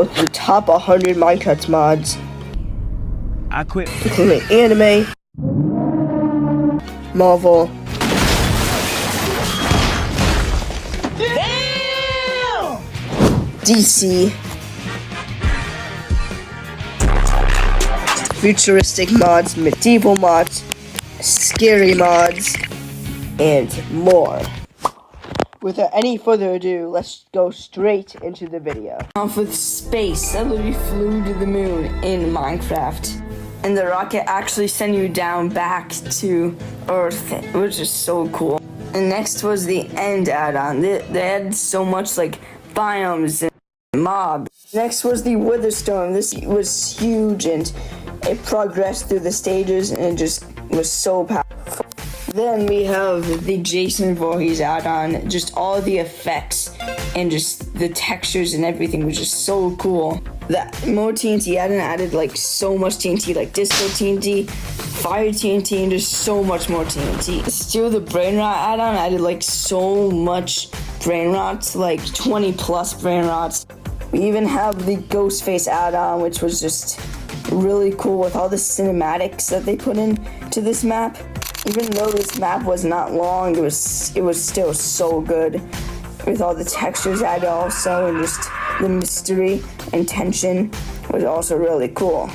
with the top 100 Minecraft mods. I quit. Including anime, Marvel, Damn! DC, futuristic mods, medieval mods, scary mods, and more. Without any further ado, let's go straight into the video. Off with space, that literally flew to the moon in Minecraft. And the rocket actually sent you down back to Earth, which is so cool. And next was the End add-on. They had so much like biomes and mobs. Next was the Witherstorm. This was huge and it progressed through the stages and it just was so powerful. Then we have the Jason Voorhees add-on. Just all the effects and just the textures and everything was just so cool. That more TNT add-on added like so much TNT, like Disco TNT, Fire TNT, and just so much more TNT. Still, the Brain Rot add-on added like so much brain rots, like 20 plus brain rots. We even have the Ghostface add-on, which was just really cool with all the cinematics that they put into this map. Even though this map was not long, it was still so good with all the textures added also, and just the mystery and tension was also really cool.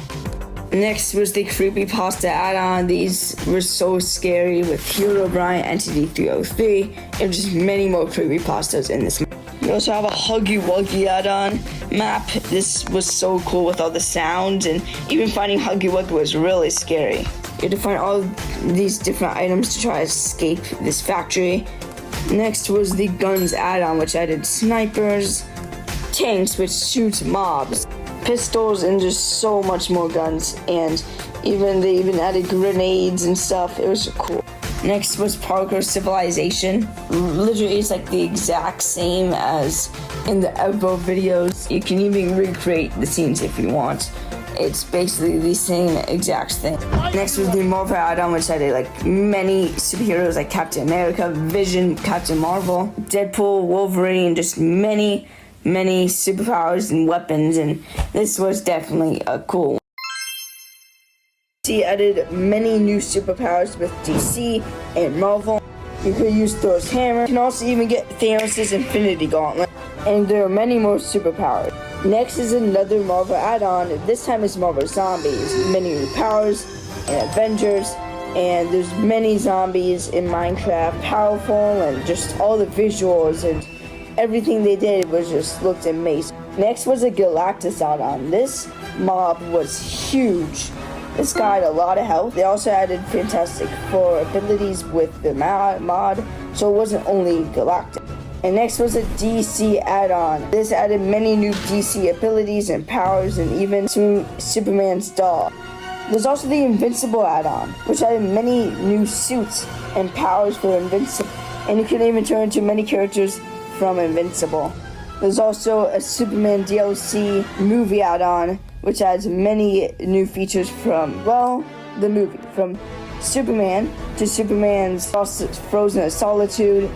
Next was the Creepypasta add-on. These were so scary with Herobrine, Entity 303, and just many more creepypastas in this map. We also have a Huggy Wuggy add-on map. This was so cool with all the sounds, and even finding Huggy Wuggy was really scary. You had to find all these different items to try to escape this factory. Next was the Guns add-on, which added snipers, tanks which shoot mobs, pistols, and just so much more guns. And they even added grenades and stuff. It was cool. Next was Parkour Civilization. Literally, it's like the exact same as in the Evo videos. You can even recreate the scenes if you want. It's basically the same exact thing. Next was the Marvel add-on, which added like many superheroes like Captain America, Vision, Captain Marvel, Deadpool, Wolverine, just many superpowers and weapons, and this was definitely a cool one. DC added many new superpowers with DC and Marvel. You could use Thor's hammer. You can also even get Thanos' Infinity Gauntlet, and there are many more superpowers. Next is another Marvel add-on. This time it's Marvel Zombies. Many new powers and Avengers, and there's many zombies in Minecraft. Powerful, and just all the visuals and everything they did was just looked amazing. Next was a Galactus add-on. This mob was huge. This guy had a lot of health. They also added Fantastic Four abilities with the mod, so it wasn't only Galactus. And next was a DC add-on. This added many new DC abilities and powers, and even to Superman's doll. There's also the Invincible add-on, which added many new suits and powers for Invincible. And you can even turn into many characters from Invincible. There's also a Superman DLC movie add-on, which adds many new features from, well, the movie. From Superman to Superman's Frozen in Solitude.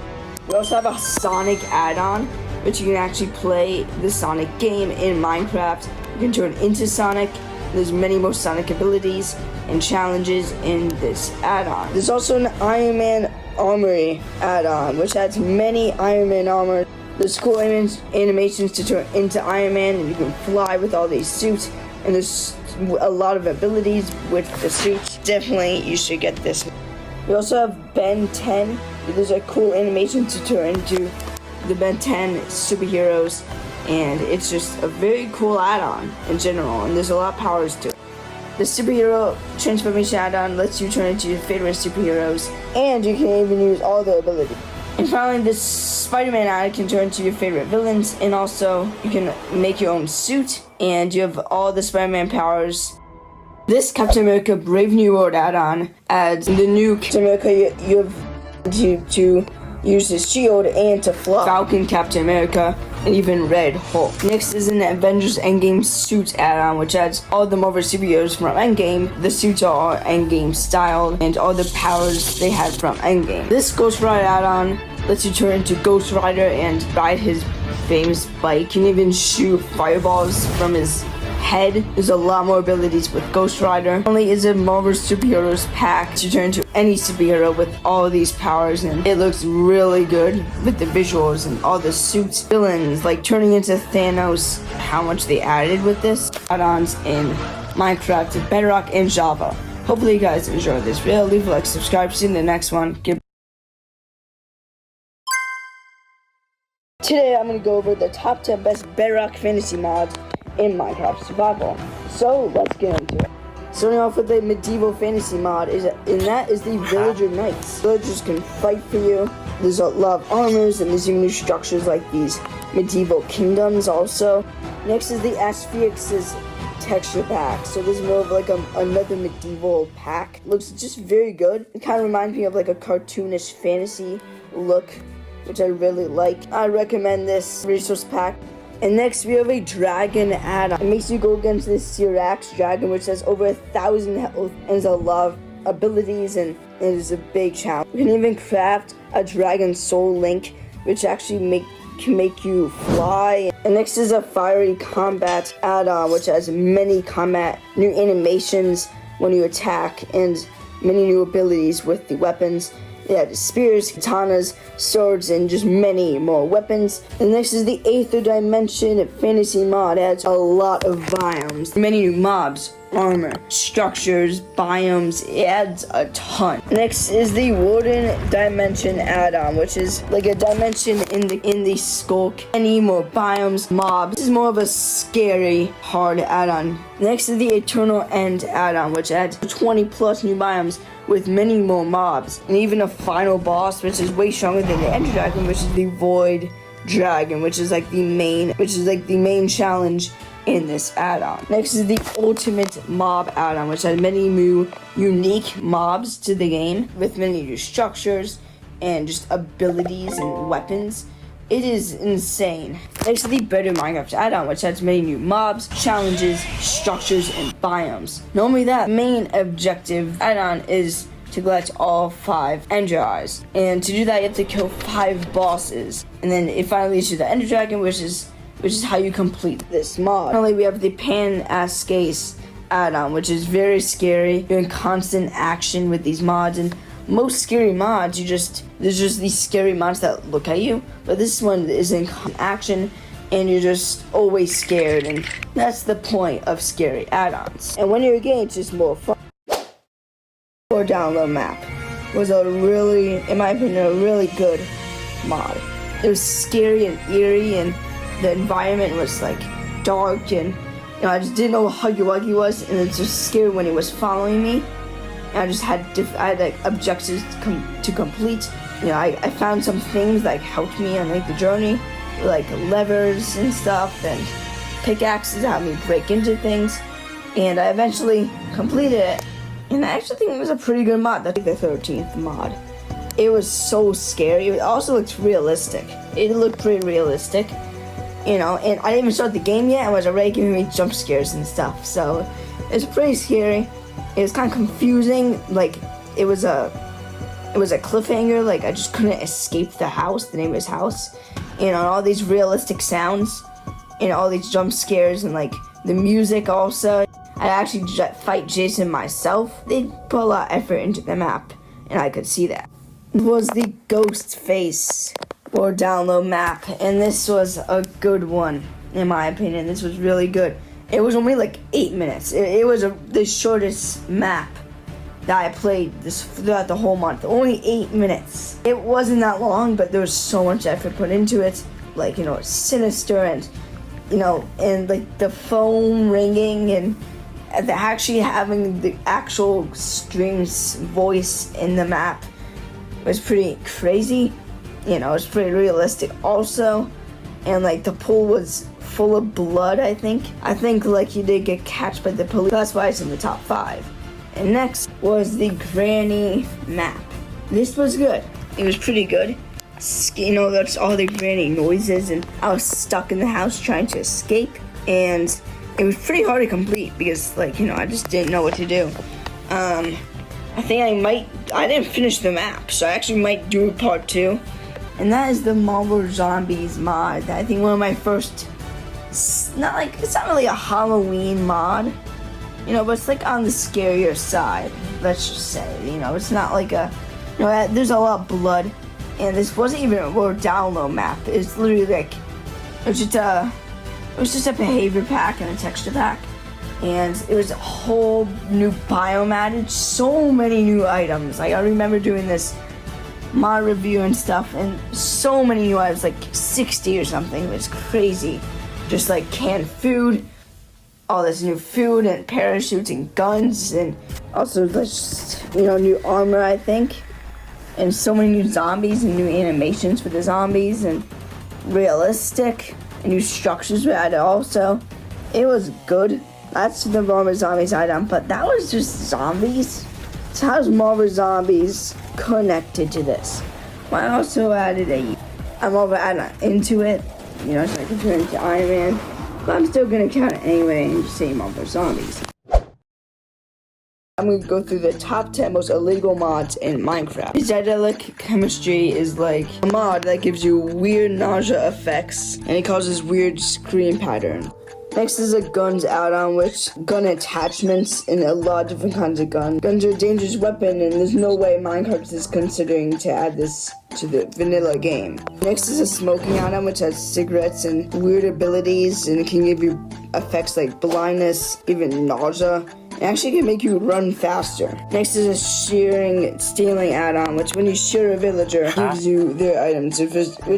We also have a Sonic add-on, which you can actually play the Sonic game in Minecraft. You can turn into Sonic. There's many more Sonic abilities and challenges in this add-on. There's also an Iron Man Armory add-on, which adds many Iron Man armor. There's cool animations to turn into Iron Man, and you can fly with all these suits. And there's a lot of abilities with the suits. Definitely, you should get this. We also have Ben 10. There's a cool animation to turn into the Ben 10 superheroes, and it's just a very cool add-on in general, and there's a lot of powers to it. The superhero transformation add-on lets you turn into your favorite superheroes, and you can even use all their abilities. And finally, this Spider-Man add can turn into your favorite villains, and also you can make your own suit, and you have all the Spider-Man powers. This Captain America Brave New World add-on adds the new Captain America. You have to use his shield and to fly. Falcon, Captain America, and even Red Hulk. Next is an Avengers Endgame suit add-on, which adds all the Marvel superheroes from Endgame. The suits are Endgame styled, and all the powers they had from Endgame. This Ghost Rider add-on lets you turn into Ghost Rider and ride his famous bike. You can even shoot fireballs from his head. There's a lot more abilities with Ghost Rider. Not only is it Marvel Superheroes pack to turn into any superhero with all of these powers, and it looks really good with the visuals and all the suits, villains, like turning into Thanos. How much they added with this add-ons in Minecraft, Bedrock, and Java. Hopefully you guys enjoyed this video. Leave a like, subscribe, see you in the next one. Today I'm going to go over the top 10 best Bedrock fantasy mods in Minecraft Survival. So let's get into it. Starting off with the medieval fantasy mod, and that is the Villager Knights. Villagers can fight for you. There's a lot of armors, and there's even new structures like these medieval kingdoms also. Next is the Asphyxis texture pack. So this is more of like another medieval pack. Looks just very good. It kind of reminds me of like a cartoonish fantasy look, which I really like. I recommend this resource pack. And next we have a dragon add-on. It makes you go against this Syrax dragon, which has over 1,000 health and has a lot of abilities, and it is a big challenge. You can even craft a dragon soul link, which actually can make you fly. And next is a fiery combat add-on, which has many combat new animations when you attack and many new abilities with the weapons. Yeah, spears, katanas, swords, and just many more weapons. And next is the Aether Dimension Fantasy mod. It adds a lot of biomes, many new mobs, armor, structures, biomes. It adds a ton. Next is the Warden Dimension add-on, which is like a dimension in the skulk. Many more biomes, mobs. This is more of a scary, hard add-on. Next is the Eternal End add-on, which adds 20 plus new biomes with many more mobs, and even a final boss, which is way stronger than the Ender Dragon, which is the Void Dragon, which is like the main challenge in this add-on. Next is the Ultimate Mob add-on, which has many new unique mobs to the game with many new structures and just abilities and weapons. It is insane. Next is the Better Minecraft add-on, which has many new mobs, challenges, structures, and biomes. Not only that, main objective add-on is to collect all 5 Ender Eyes. And to do that, you have to kill 5 bosses. And then it finally leads to the Ender Dragon, which is how you complete this mod. Finally, we have the Pan-Ascase add-on, which is very scary. You're in constant action with these mods, and most scary mods, there's just these scary mods that look at you, but this one is in action, and you're just always scared, and that's the point of scary add-ons. And when you're a game, it's just more fun. Or download map was in my opinion, a really good mod. It was scary and eerie, and the environment was like dark, and I just didn't know what Huggy Wuggy was, and it's just scary when he was following me. And I had like objectives to complete. I found some things that helped me on like the journey, like levers and stuff, and pickaxes that helped me break into things. And I eventually completed it. And I actually think it was a pretty good mod. That's like the 13th mod. It was so scary. It also looked realistic. It looked pretty realistic, and I didn't even start the game yet, and was already giving me jump scares and stuff. So it's pretty scary. It was kind of confusing, like it was a cliffhanger, like I just couldn't escape the house, the neighbor's house, all these realistic sounds, all these jump scares, and like the music also. I actually fight Jason myself. They put a lot of effort into the map, and I could see that. It was the Ghost Face or download map, and this was a good one, in my opinion. This was really good. It was only like 8 minutes. It was the shortest map that I played throughout the whole month. Only 8 minutes. It wasn't that long, but there was so much effort put into it. Like, it's sinister, and and like the phone ringing, and actually having the actual strings voice in the map was pretty crazy. It was pretty realistic also. And like the pool was full of blood, I think like he did get catched by the police. That's why it's in the top 5. And next was the Granny map. This was good. It was pretty good. That's all the granny noises, and I was stuck in the house trying to escape, and it was pretty hard to complete because I just didn't know what to do. I think I didn't finish the map, so I actually might do a part 2. and that is the Marvel Zombies mod. I think one of my first, it's not really a Halloween mod, you know, but it's like on the scarier side, let's just say. You know, it's not like a, you know, there's a lot of blood, and this wasn't even a world download map. It's literally like, it was just a behavior pack and a texture pack, and it was a whole new biome added, so many new items. Like, I remember doing this mod review and stuff, and so many new items, like 60 or something. It was crazy. Just like canned food, all this new food and parachutes and guns, and also just, you know, new armor, I think, and so many new zombies and new animations for the zombies, and realistic and new structures we added also. It was good. That's the Marvel Zombies item, but that was just zombies. So how's Marvel Zombies connected to this? Well, I also added I'm over adding into it, you know, so I can turn into Iron Man, but I'm still gonna count it anyway and just say Marvel Zombies. I'm gonna go through the top 10 most illegal mods in Minecraft. Psychedelic chemistry is like a mod that gives you weird nausea effects, and it causes weird scream pattern. Next is a guns add-on, which gun attachments in a lot of different kinds of guns. Guns are a dangerous weapon, and there's no way Minecraft is considering to add this to the vanilla game. Next is a smoking add-on, which has cigarettes and weird abilities, and it can give you effects like blindness, even nausea. It actually can make you run faster. Next is a stealing add-on, which when you shear a villager, gives you their items, which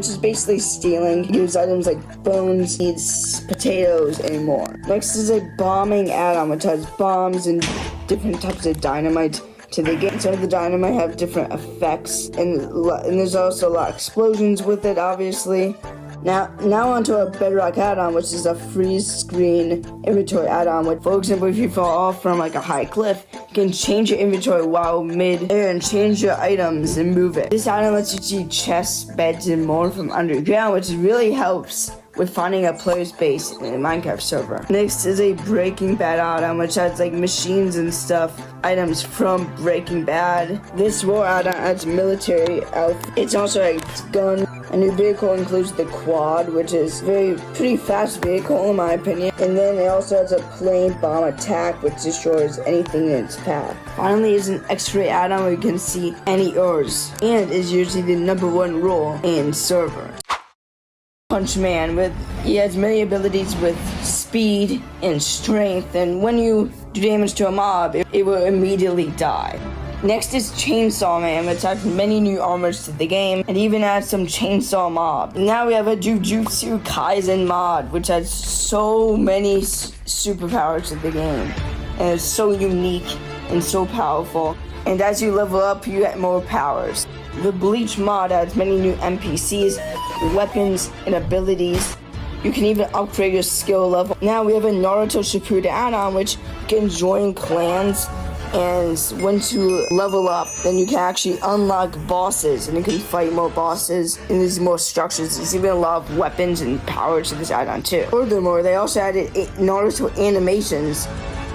is basically stealing. It gives items like bones, seeds, potatoes, and more. Next is a bombing add-on, which has bombs and different types of dynamite to the game. Some of the dynamite have different effects, and there's also a lot of explosions with it, obviously. Now onto a Bedrock add-on, which is a freeze screen inventory add-on. Which, for example, if you fall off from like a high cliff, you can change your inventory while mid-air and change your items and move it. This add-on lets you see chests, beds, and more from underground, which really helps with finding a player's base in a Minecraft server. Next is a Breaking Bad add-on, which adds like machines and stuff, items from Breaking Bad. This war add-on adds military outfit. It's also a gun. A new vehicle includes the quad, which is pretty fast vehicle in my opinion. And then it also has a plane bomb attack, which destroys anything in its path. Finally is an X-ray add-on where you can see any ores, and is usually the #1 role in server. Punch Man, he has many abilities with speed and strength, and when you do damage to a mob, it will immediately die. Next is Chainsaw Man, which adds many new armors to the game, and even adds some chainsaw mob. Now we have a Jujutsu Kaisen mod, which adds so many superpowers to the game, and it's so unique and so powerful. And as you level up, you get more powers. The Bleach mod adds many new NPCs, weapons, and abilities. You can even upgrade your skill level. Now we have a Naruto Shippuden add-on, which can join clans, and once you level up, then you can actually unlock bosses, and you can fight more bosses, and there's more structures. There's even a lot of weapons and powers to this add-on too. Furthermore, they also added Naruto animations.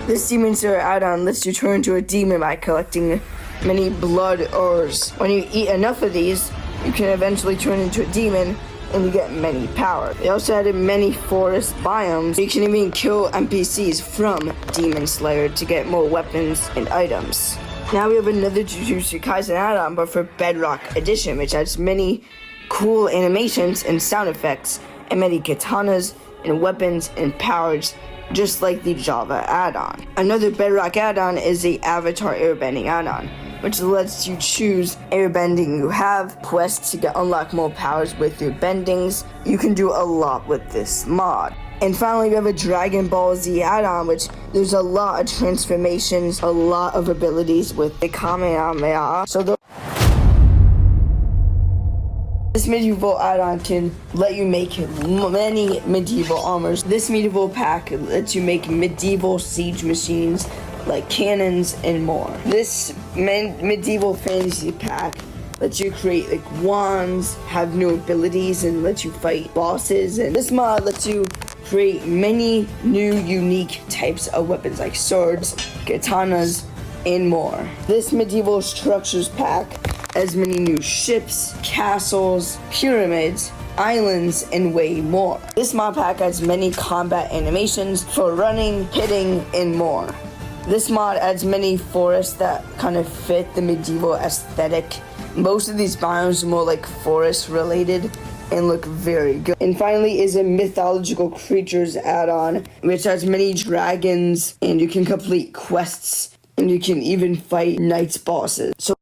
This Demon Slayer add-on lets you turn into a demon by collecting many blood ores. When you eat enough of these, you can eventually turn into a demon, and you get many power. They also added many forest biomes. You can even kill NPCs from Demon Slayer to get more weapons and items. Now we have another Jujutsu Kaisen add-on, but for Bedrock Edition, which adds many cool animations and sound effects, and many katanas and weapons and powers, just like the Java add-on. Another Bedrock add-on is the Avatar Airbending add-on, which lets you choose airbending you have, quests to unlock more powers with your bendings. You can do a lot with this mod. And finally, we have a Dragon Ball Z add-on, which there's a lot of transformations, a lot of abilities with the Kamehameha. This medieval add-on can let you make many medieval armors. This medieval pack lets you make medieval siege machines like cannons and more. This medieval fantasy pack lets you create like wands, have new abilities, and lets you fight bosses. And this mod lets you create many new unique types of weapons like swords, katanas, and more. This medieval structures pack adds many new ships, castles, pyramids, islands, and way more. This mod pack adds many combat animations for running, hitting, and more. This mod adds many forests that kind of fit the medieval aesthetic. Most of these biomes are more like forest related and look very good. And finally is a mythological creatures add-on, which has many dragons, and you can complete quests, and you can even fight knights bosses. So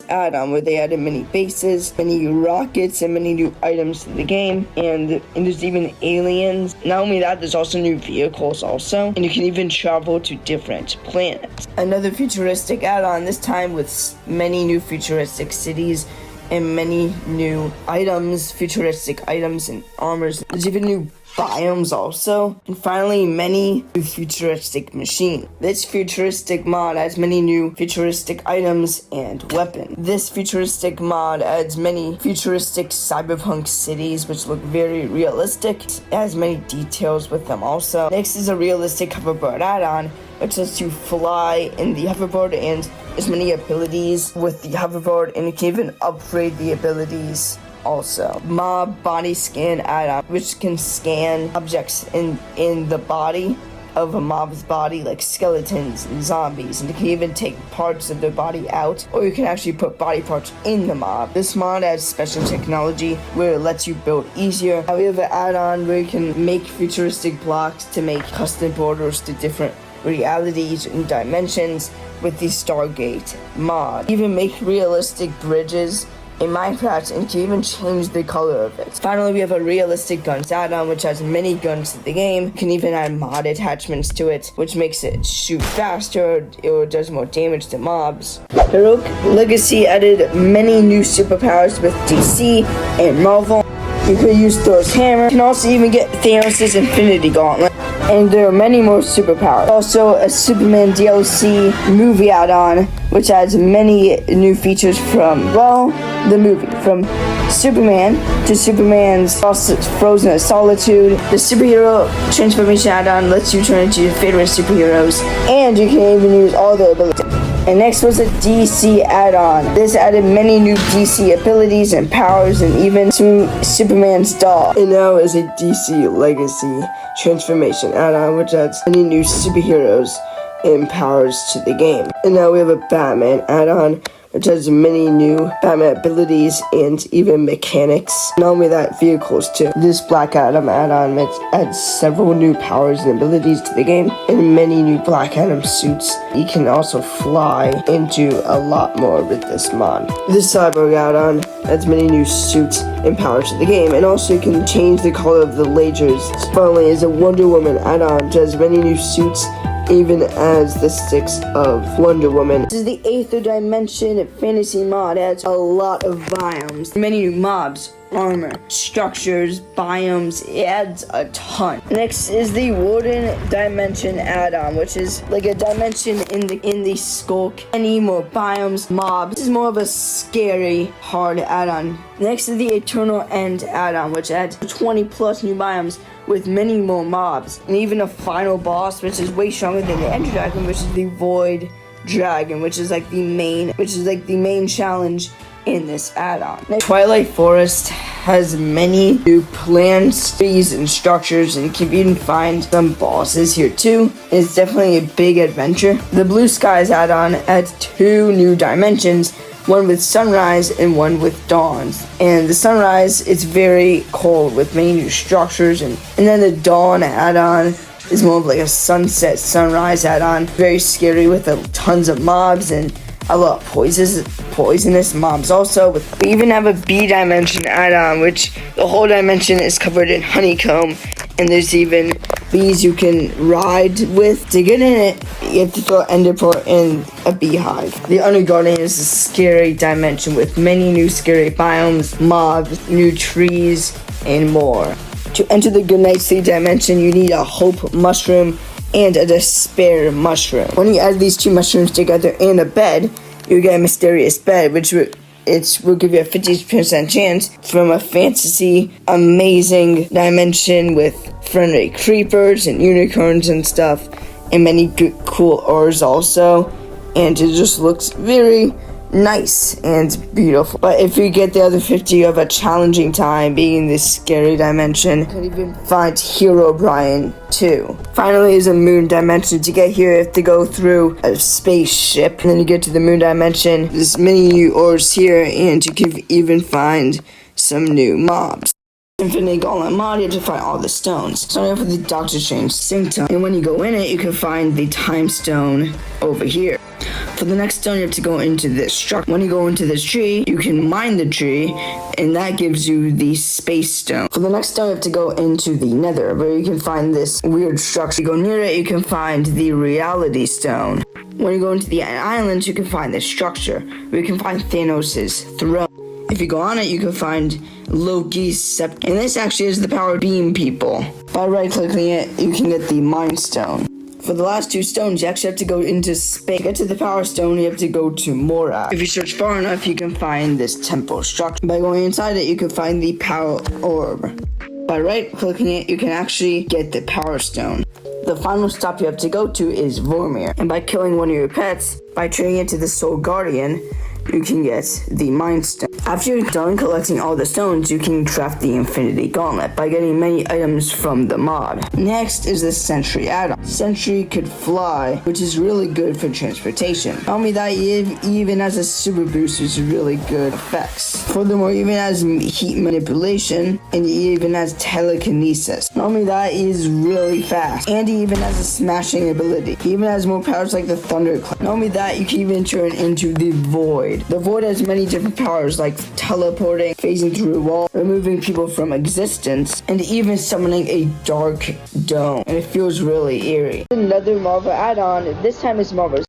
add-on where they added many bases, many rockets, and many new items to the game, and there's even aliens. Not only that, there's also new vehicles also, and you can even travel to different planets. Another futuristic add-on, this time with many new futuristic cities and many new items, futuristic items and armors. There's even new biomes also, and finally many new futuristic machines. This futuristic mod adds many new futuristic items and weapons. This futuristic mod adds many futuristic cyberpunk cities which look very realistic. It has many details with them also. Next is a realistic hoverboard add-on, which lets you fly in the hoverboard and there's many abilities with the hoverboard, and you can even upgrade the abilities also. Mob body scan add-on, which can scan objects in the body of a mob's body, like skeletons and zombies, and you can even take parts of their body out, or you can actually put body parts in the mob. This mod adds special technology where it lets you build easier. Now we have an add-on where you can make futuristic blocks to make custom borders to different realities and dimensions with the Stargate mod. Even make realistic bridges in Minecraft and can even change the color of it. Finally, we have a realistic guns add-on which has many guns to the game. You can even add mod attachments to it, which makes it shoot faster or does more damage to mobs. Heroic Legacy added many new superpowers with DC and Marvel. You could use Thor's hammer. You can also even get Thanos' Infinity Gauntlet. And there are many more superpowers. Also, a Superman DLC movie add-on, which adds many new features from, well, the movie. From Superman to Superman's Frozen Solitude. The superhero transformation add-on lets you turn into your favorite superheroes. And you can even use all their abilities. And next was a DC add-on. This added many new DC abilities and powers and even Superman's doll. And now is a DC Legacy transformation add-on which adds many new superheroes and powers to the game. And now we have a Batman add-on which has many new Batman abilities and even mechanics. Not only that, vehicles too. This Black Adam add-on adds several new powers and abilities to the game and many new Black Adam suits. You can also fly into a lot more with this mod. This Cyborg add-on adds many new suits and powers to the game, and also you can change the color of the lasers. Finally is a Wonder Woman add-on which has many new suits, even as the sticks of Wonder Woman. This is the Aether Dimension fantasy mod. It adds a lot of biomes, many new mobs, armor, structures, biomes. It adds a ton. Next is the Warden Dimension add-on, which is like a dimension in the Skulk. Many more biomes, mobs. This is more of a scary, hard add-on. Next is the Eternal End add-on, which adds 20 plus new biomes with many more mobs, and even a final boss which is way stronger than the Ender Dragon, which is the Void Dragon, which is like the main challenge in this add-on. Twilight Forest has many new plants, trees, and structures, and you can even find some bosses here too. It's definitely a big adventure. The Blue Skies add-on adds 2 new dimensions, one with sunrise and one with dawns. And the sunrise, it's very cold with many new structures, and then the dawn add-on is more of like a sunset sunrise add-on, very scary with tons of mobs and a lot of poisonous mobs also. We even have a B dimension add-on, which the whole dimension is covered in honeycomb, and there's even bees you can ride with. To get in it, you have to throw Enderport in a beehive. The Undergarden is a scary dimension with many new scary biomes, mobs, new trees, and more. To enter the Goodnight Sleep dimension, you need a Hope Mushroom and a Despair Mushroom. When you add these 2 mushrooms together in a bed, you get a mysterious bed, which will give you a 50% chance from a fantasy, amazing dimension with friendly creepers and unicorns and stuff, and many good, cool ores also. And it just looks very, nice and beautiful. But if you get the other 50, you have a challenging time being in this scary dimension. You can even find Hero Brian too. Finally is a moon dimension. To get here, you have to go through a spaceship, and then you get to the moon dimension. There's many ores here, and you can even find some new mobs. Infinity Gauntlet mod, you have to find all the stones. Starting off with the Doctor Strange Sync Stone, and when you go in it, you can find the Time Stone over here. For the next stone, you have to go into this structure. When you go into this tree, you can mine the tree, and that gives you the Space Stone. For the next stone, you have to go into the Nether, where you can find this weird structure. You go near it, you can find the Reality Stone. When you go into the islands, you can find this structure, where you can find Thanos' throne. If you go on it, you can find Loki's scepter. And this actually is the power beam people. By right-clicking it, you can get the Mind Stone. For the last two stones, you actually have to go into space. To get to the Power Stone, you have to go to Morak. If you search far enough, you can find this temple structure. By going inside it, you can find the Power Orb. By right-clicking it, you can actually get the Power Stone. The final stop you have to go to is Vormir. And by killing one of your pets, by turning it to the Soul Guardian, you can get the Mind Stone. After you're done collecting all the stones, you can craft the Infinity Gauntlet by getting many items from the mod. Next is the Sentry add-on. Sentry could fly, which is really good for transportation. Not only that, it even has a super boost, which is really good effects. Furthermore, it even has heat manipulation, and it even has telekinesis. Not only that, it is really fast, and it even has a smashing ability. It even has more powers like the Thunderclap. Not only that, you can even turn into the Void. The Void has many different powers like teleporting, phasing through a wall, removing people from existence, and even summoning a dark dome. And it feels really eerie. Another Marvel add-on, this time it's Marvel's